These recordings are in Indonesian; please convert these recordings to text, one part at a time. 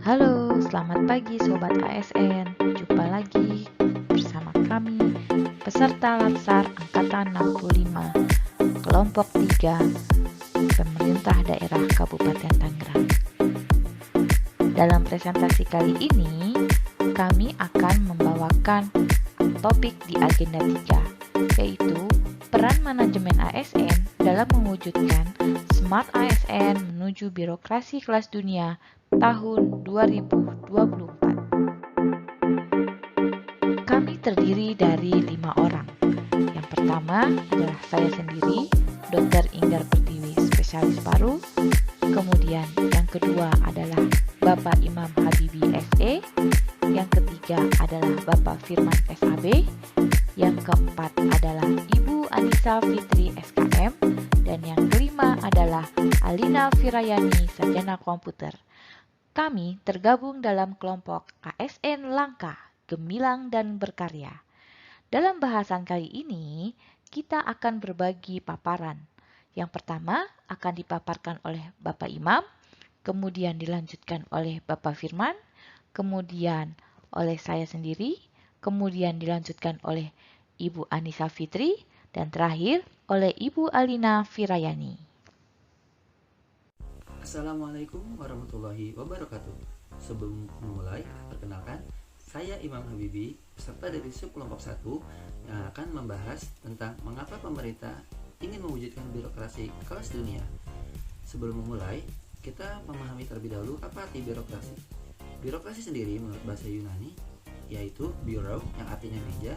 Halo, selamat pagi Sobat ASN. Jumpa lagi bersama kami, peserta Latsar Angkatan 65, Kelompok 3, Pemerintah Daerah Kabupaten Tangerang. Dalam presentasi kali ini, kami akan membawakan topik di agenda 3, yaitu peran manajemen ASN dalam mewujudkan Smart ASN menuju birokrasi kelas dunia tahun 2024. Kami terdiri dari 5 orang. Yang pertama adalah saya sendiri, Dr. Inggar Pertiwi, spesialis paru. Kemudian yang kedua adalah Bapak Imam Habibi SE. Yang ketiga adalah Bapak Firman SHB. Yang keempat adalah Ibu Anissa Fitri SKM. Dan yang kelima adalah Alina Firayani, sarjana komputer. Kami tergabung dalam kelompok ASN Langkah, Gemilang dan Berkarya. Dalam bahasan kali ini, kita akan berbagi paparan. Yang pertama akan dipaparkan oleh Bapak Imam, kemudian dilanjutkan oleh Bapak Firman, kemudian oleh saya sendiri, kemudian dilanjutkan oleh Ibu Anissa Fitri, dan terakhir oleh Ibu Alina Firayani. Assalamualaikum warahmatullahi wabarakatuh. Sebelum memulai, perkenalkan, saya Imam Habibi, peserta dari subkelompok 1 yang akan membahas tentang mengapa pemerintah ingin mewujudkan birokrasi kelas dunia. Sebelum memulai, kita memahami terlebih dahulu apa arti birokrasi. Birokrasi sendiri menurut bahasa Yunani yaitu bureau yang artinya meja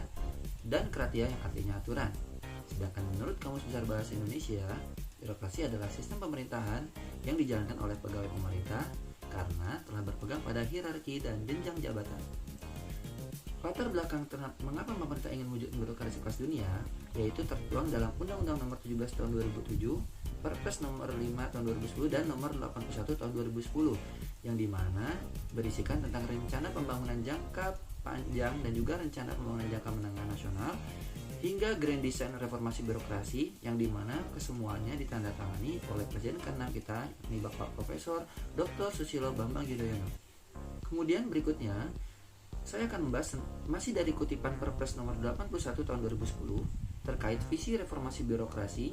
dan kratia yang artinya aturan. Sedangkan menurut Kamus Besar Bahasa Indonesia, birokrasi adalah sistem pemerintahan yang dijalankan oleh pegawai pemerintah karena telah berpegang pada hierarki dan jenjang jabatan. Latar belakang mengapa pemerintah ingin mewujudkan birokrasi kelas dunia yaitu tertuang dalam Undang-Undang Nomor 17 Tahun 2007, Perpres Nomor 5 Tahun 2010 dan Nomor 81 Tahun 2010 yang dimana berisikan tentang rencana pembangunan jangka panjang dan juga rencana pembangunan jangka menengah nasional hingga Grand Design Reformasi Birokrasi yang dimana kesemuanya ditandatangani oleh Presiden ke-6 kita, ini Bapak Profesor Dr. Susilo Bambang Yudhoyono. Kemudian berikutnya, saya akan membahas masih dari kutipan Perpres nomor 81 tahun 2010 terkait visi reformasi birokrasi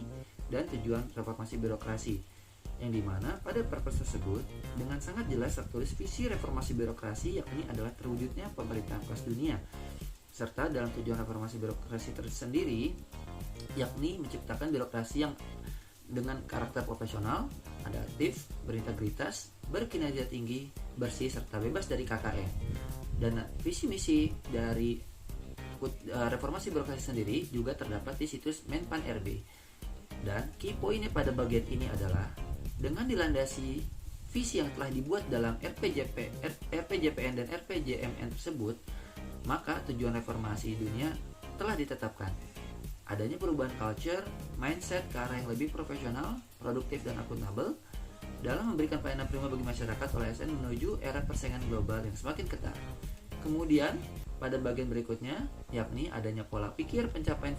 dan tujuan reformasi birokrasi yang dimana pada Perpres tersebut dengan sangat jelas tertulis visi reformasi birokrasi yakni adalah terwujudnya pemerintahan kelas dunia serta dalam tujuan reformasi birokrasi tersendiri yakni menciptakan birokrasi yang dengan karakter profesional, adaptif, berintegritas, berkinerja tinggi, bersih serta bebas dari KKN. Dan visi misi dari reformasi birokrasi sendiri juga terdapat di situs Menpan RB. Dan key poinnya pada bagian ini adalah dengan dilandasi visi yang telah dibuat dalam RPJPN dan RPJMN tersebut, maka tujuan reformasi dunia telah ditetapkan. Adanya perubahan culture, mindset ke arah yang lebih profesional, produktif dan akuntabel dalam memberikan pelayanan prima bagi masyarakat oleh ASN menuju era persaingan global yang semakin ketat. Kemudian, pada bagian berikutnya, yakni adanya pola pikir pencapaian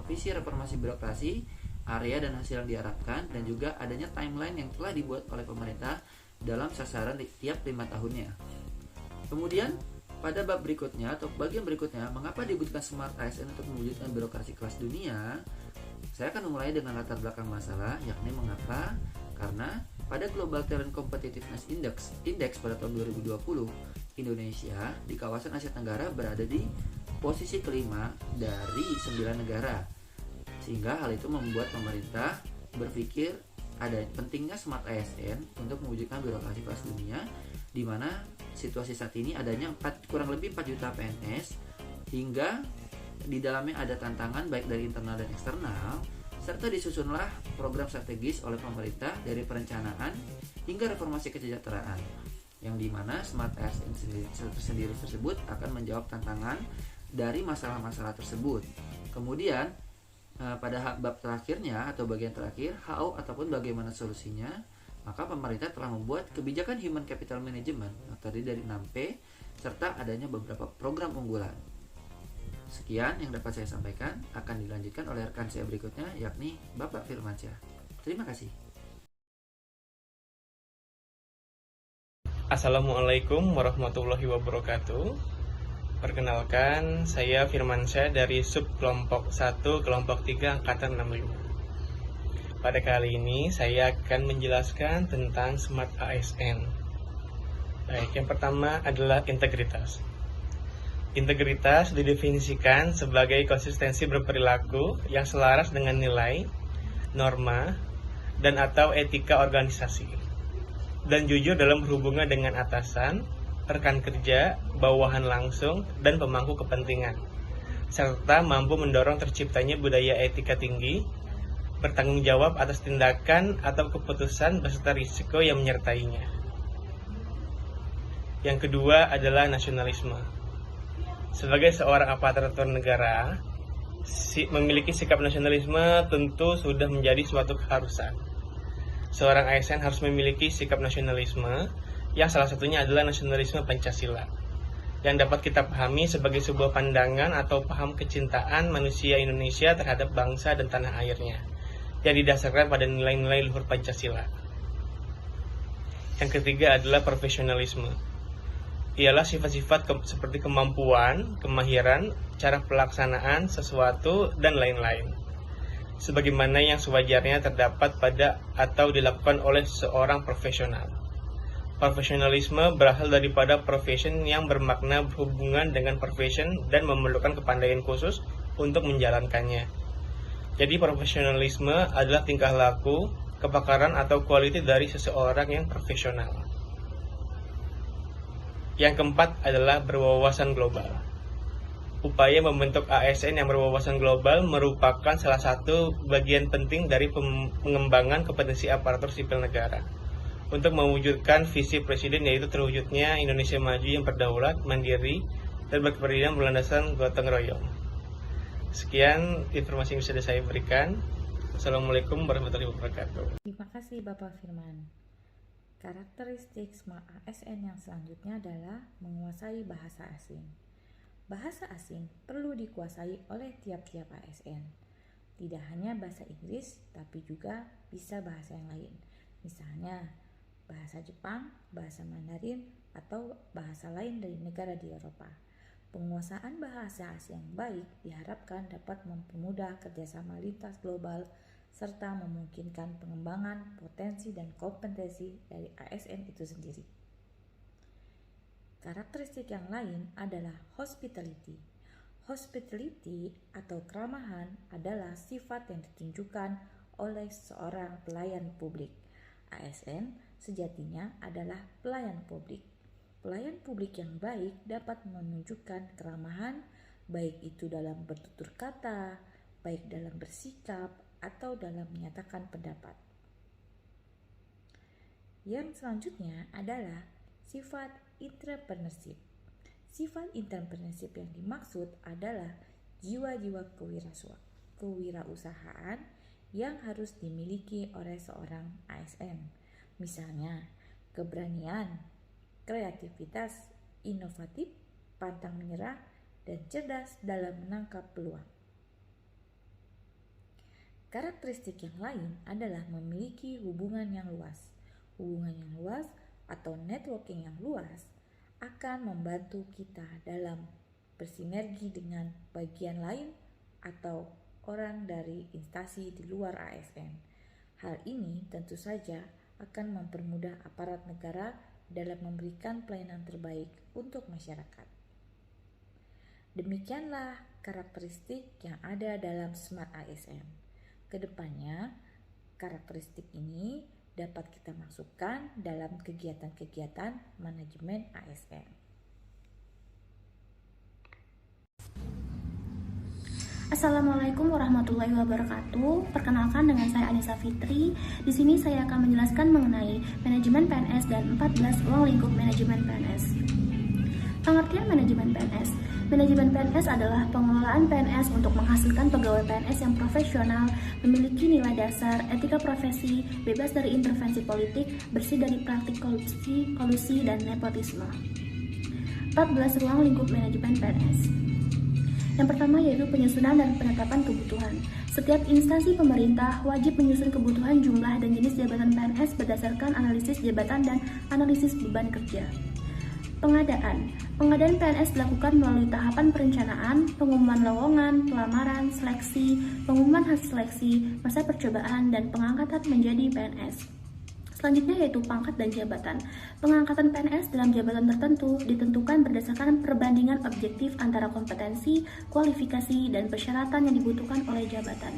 visi reformasi birokrasi, area dan hasil yang diharapkan, dan juga adanya timeline yang telah dibuat oleh pemerintah dalam sasaran di tiap 5 tahunnya. Kemudian, pada bab berikutnya atau bagian berikutnya, mengapa dibutuhkan Smart ASN untuk mewujudkan birokrasi kelas dunia? Saya akan memulai dengan latar belakang masalah, yakni mengapa? Karena pada Global Talent Competitiveness Index pada tahun 2020, Indonesia di kawasan Asia Tenggara berada di posisi kelima dari 9 negara. Sehingga hal itu membuat pemerintah berpikir ada pentingnya Smart ASN untuk mewujudkan birokrasi kelas dunia, di mana situasi saat ini adanya kurang lebih 4 juta PNS hingga di dalamnya ada tantangan baik dari internal dan eksternal, serta disusunlah program strategis oleh pemerintah dari perencanaan hingga reformasi kesejahteraan yang dimana Smart ASN sendiri tersebut akan menjawab tantangan dari masalah-masalah tersebut. Kemudian pada bab terakhirnya atau bagian terakhir, how ataupun bagaimana solusinya, maka pemerintah telah membuat kebijakan Human Capital Management yang terdiri dari 6P serta adanya beberapa program unggulan. Sekian yang dapat saya sampaikan, akan dilanjutkan oleh rekan saya berikutnya yakni Bapak Firmansyah. Terima kasih. Assalamualaikum warahmatullahi wabarakatuh. Perkenalkan, saya Firmansyah dari sub kelompok 1, kelompok 3, angkatan 65. Pada kali ini saya akan menjelaskan tentang Smart ASN. Baik, yang pertama adalah integritas. Integritas didefinisikan sebagai konsistensi berperilaku yang selaras dengan nilai, norma, dan atau etika organisasi, dan jujur dalam berhubungan dengan atasan, rekan kerja, bawahan langsung, dan pemangku kepentingan, serta mampu mendorong terciptanya budaya etika tinggi, bertanggung jawab atas tindakan atau keputusan beserta risiko yang menyertainya. Yang kedua adalah nasionalisme. Sebagai seorang aparatur negara, memiliki sikap nasionalisme tentu sudah menjadi suatu keharusan. Seorang ASN harus memiliki sikap nasionalisme, yang salah satunya adalah nasionalisme Pancasila, yang dapat kita pahami sebagai sebuah pandangan atau paham kecintaan manusia Indonesia terhadap bangsa dan tanah airnya, yang didasarkan pada nilai-nilai luhur Pancasila. Yang ketiga adalah profesionalisme. Ialah sifat-sifat seperti kemampuan, kemahiran, cara pelaksanaan sesuatu, dan lain-lain, sebagaimana yang sewajarnya terdapat pada atau dilakukan oleh seorang profesional. Profesionalisme berasal daripada profession yang bermakna berhubungan dengan profession dan memerlukan kepandaian khusus untuk menjalankannya. Jadi profesionalisme adalah tingkah laku, kepakaran atau kualitas dari seseorang yang profesional. Yang keempat adalah berwawasan global. Upaya membentuk ASN yang berwawasan global merupakan salah satu bagian penting dari pengembangan kompetensi aparatur sipil negara untuk mewujudkan visi Presiden, yaitu terwujudnya Indonesia maju yang berdaulat, mandiri, dan berkepribadian berlandaskan gotong royong. Sekian informasi yang bisa saya berikan. Assalamualaikum warahmatullahi wabarakatuh. Terima kasih Bapak Firman. Karakteristik Smart ASN yang selanjutnya adalah menguasai bahasa asing. Bahasa asing perlu dikuasai oleh tiap-tiap ASN. Tidak hanya bahasa Inggris, tapi juga bisa bahasa yang lain. Misalnya, bahasa Jepang, bahasa Mandarin, atau bahasa lain dari negara di Eropa. Penguasaan bahasa asing yang baik diharapkan dapat mempermudah kerjasama lintas global serta memungkinkan pengembangan potensi dan kompetensi dari ASN itu sendiri. Karakteristik yang lain adalah hospitality. Hospitality atau keramahan adalah sifat yang ditunjukkan oleh seorang pelayan publik. ASN sejatinya adalah pelayan publik. Pelayan publik yang baik dapat menunjukkan keramahan, baik itu dalam bertutur kata, baik dalam bersikap, atau dalam menyatakan pendapat. Yang selanjutnya adalah sifat entrepreneurship. Sifat entrepreneurship yang dimaksud adalah jiwa-jiwa kewirausahaan yang harus dimiliki oleh seorang ASN. Misalnya, keberanian, kreativitas, inovatif, pantang menyerah, dan cerdas dalam menangkap peluang. Karakteristik yang lain adalah memiliki hubungan yang luas. Hubungan yang luas atau networking yang luas akan membantu kita dalam bersinergi dengan bagian lain atau orang dari instansi di luar ASN. Hal ini tentu saja akan mempermudah aparat negara dalam memberikan pelayanan terbaik untuk masyarakat. Demikianlah karakteristik yang ada dalam Smart ASN. Kedepannya, karakteristik ini dapat kita masukkan dalam kegiatan-kegiatan manajemen ASN. Assalamualaikum warahmatullahi wabarakatuh. Perkenalkan, dengan saya Anissa Fitri. Di sini saya akan menjelaskan mengenai manajemen PNS dan 14 ruang lingkup manajemen PNS. Pengertian manajemen PNS. Manajemen PNS adalah pengelolaan PNS untuk menghasilkan pegawai PNS yang profesional, memiliki nilai dasar, etika profesi, bebas dari intervensi politik, bersih dari praktik korupsi, kolusi, dan nepotisme. 14 ruang lingkup manajemen PNS. Yang pertama yaitu penyusunan dan penetapan kebutuhan. Setiap instansi pemerintah wajib menyusun kebutuhan jumlah dan jenis jabatan PNS berdasarkan analisis jabatan dan analisis beban kerja. Pengadaan PNS dilakukan melalui tahapan perencanaan, pengumuman lowongan, pelamaran, seleksi, pengumuman hasil seleksi, masa percobaan, dan pengangkatan menjadi PNS. Selanjutnya yaitu pangkat dan jabatan. Pengangkatan PNS dalam jabatan tertentu ditentukan berdasarkan perbandingan objektif antara kompetensi, kualifikasi, dan persyaratan yang dibutuhkan oleh jabatan.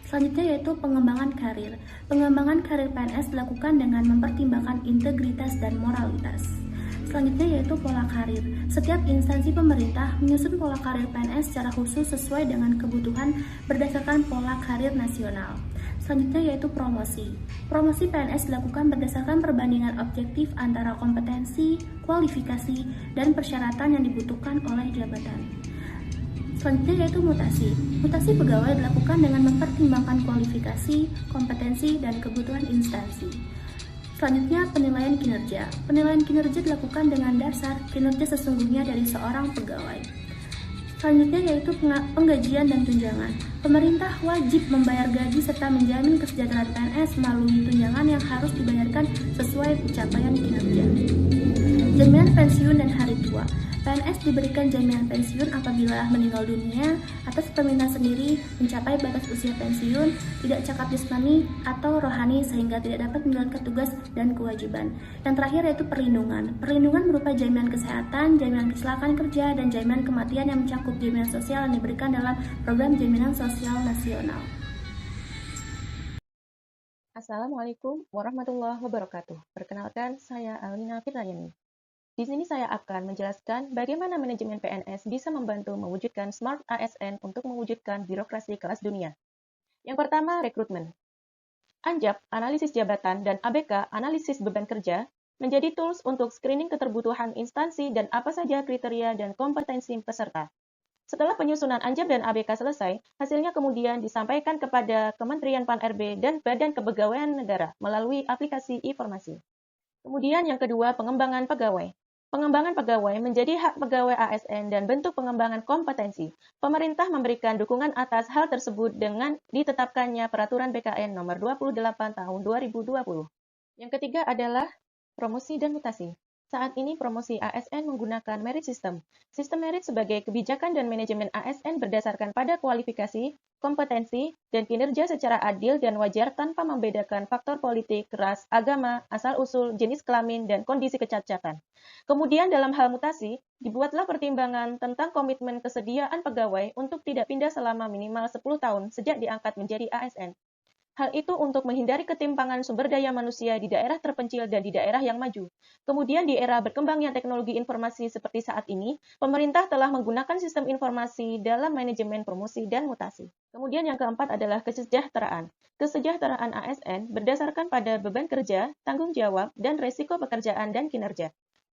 Selanjutnya yaitu pengembangan karir. Pengembangan karir PNS dilakukan dengan mempertimbangkan integritas dan moralitas. Selanjutnya yaitu pola karir. Setiap instansi pemerintah menyusun pola karir PNS secara khusus sesuai dengan kebutuhan berdasarkan pola karir nasional. Selanjutnya yaitu promosi. Promosi PNS dilakukan berdasarkan perbandingan objektif antara kompetensi, kualifikasi, dan persyaratan yang dibutuhkan oleh jabatan. Selanjutnya yaitu mutasi. Mutasi pegawai dilakukan dengan mempertimbangkan kualifikasi, kompetensi, dan kebutuhan instansi. Selanjutnya, penilaian kinerja. Penilaian kinerja dilakukan dengan dasar kinerja sesungguhnya dari seorang pegawai. Selanjutnya yaitu penggajian dan tunjangan. Pemerintah wajib membayar gaji serta menjamin kesejahteraan PNS melalui tunjangan yang harus dibayarkan sesuai pencapaian kinerja. Jaminan pensiun dan hari tua. PNS diberikan jaminan pensiun apabila meninggal dunia atas permintaan sendiri, mencapai batas usia pensiun, tidak cacat jasmani atau rohani sehingga tidak dapat menjalankan tugas dan kewajiban. Yang terakhir yaitu perlindungan. Perlindungan berupa jaminan kesehatan, jaminan kecelakaan kerja, dan jaminan kematian yang mencakup jaminan sosial yang diberikan dalam program jaminan sosial nasional. Assalamualaikum warahmatullahi wabarakatuh. Perkenalkan, saya Alina Fitrayani. Di sini saya akan menjelaskan bagaimana manajemen PNS bisa membantu mewujudkan Smart ASN untuk mewujudkan birokrasi kelas dunia. Yang pertama, rekrutmen. ANJAP, analisis jabatan, dan ABK, analisis beban kerja, menjadi tools untuk screening keterbutuhan instansi dan apa saja kriteria dan kompetensi peserta. Setelah penyusunan ANJAP dan ABK selesai, hasilnya kemudian disampaikan kepada Kementerian Pan-RB dan Badan Kepegawaian Negara melalui aplikasi informasi. Kemudian yang kedua, pengembangan pegawai. Pengembangan pegawai menjadi hak pegawai ASN dan bentuk pengembangan kompetensi. Pemerintah memberikan dukungan atas hal tersebut dengan ditetapkannya Peraturan BKN Nomor 28 Tahun 2020. Yang ketiga adalah promosi dan mutasi. Saat ini promosi ASN menggunakan merit system. Sistem merit sebagai kebijakan dan manajemen ASN berdasarkan pada kualifikasi, kompetensi, dan kinerja secara adil dan wajar tanpa membedakan faktor politik, ras, agama, asal-usul, jenis kelamin, dan kondisi kecacatan. Kemudian dalam hal mutasi, dibuatlah pertimbangan tentang komitmen kesediaan pegawai untuk tidak pindah selama minimal 10 tahun sejak diangkat menjadi ASN. Hal itu untuk menghindari ketimpangan sumber daya manusia di daerah terpencil dan di daerah yang maju. Kemudian di era berkembangnya teknologi informasi seperti saat ini, pemerintah telah menggunakan sistem informasi dalam manajemen promosi dan mutasi. Kemudian yang keempat adalah kesejahteraan. Kesejahteraan ASN berdasarkan pada beban kerja, tanggung jawab, dan resiko pekerjaan dan kinerja.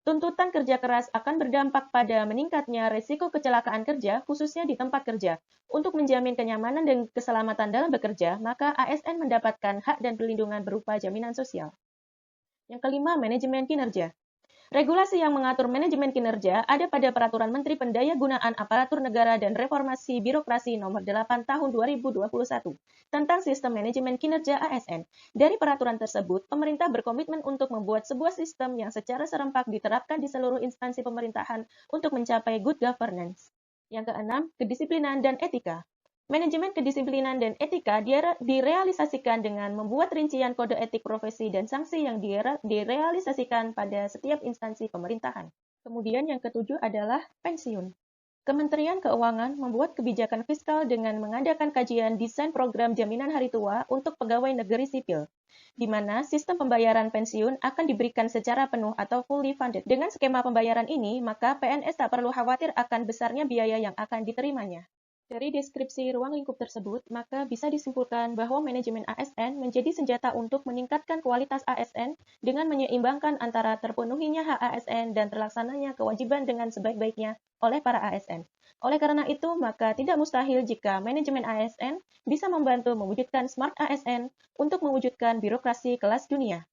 Tuntutan kerja keras akan berdampak pada meningkatnya risiko kecelakaan kerja, khususnya di tempat kerja. Untuk menjamin kenyamanan dan keselamatan dalam bekerja, maka ASN mendapatkan hak dan perlindungan berupa jaminan sosial. Yang kelima, manajemen kinerja. Regulasi yang mengatur manajemen kinerja ada pada Peraturan Menteri Pendayagunaan Aparatur Negara dan Reformasi Birokrasi Nomor 8 Tahun 2021 tentang Sistem Manajemen Kinerja ASN. Dari peraturan tersebut, pemerintah berkomitmen untuk membuat sebuah sistem yang secara serempak diterapkan di seluruh instansi pemerintahan untuk mencapai good governance. Yang keenam, kedisiplinan dan etika. Manajemen kedisiplinan dan etika direalisasikan dengan membuat rincian kode etik profesi dan sanksi yang direalisasikan pada setiap instansi pemerintahan. Kemudian yang ketujuh adalah pensiun. Kementerian Keuangan membuat kebijakan fiskal dengan mengadakan kajian desain program jaminan hari tua untuk pegawai negeri sipil, di mana sistem pembayaran pensiun akan diberikan secara penuh atau fully funded. Dengan skema pembayaran ini, maka PNS tak perlu khawatir akan besarnya biaya yang akan diterimanya. Dari deskripsi ruang lingkup tersebut, maka bisa disimpulkan bahwa manajemen ASN menjadi senjata untuk meningkatkan kualitas ASN dengan menyeimbangkan antara terpenuhinya hak ASN dan terlaksananya kewajiban dengan sebaik-baiknya oleh para ASN. Oleh karena itu, maka tidak mustahil jika manajemen ASN bisa membantu mewujudkan Smart ASN untuk mewujudkan birokrasi kelas dunia.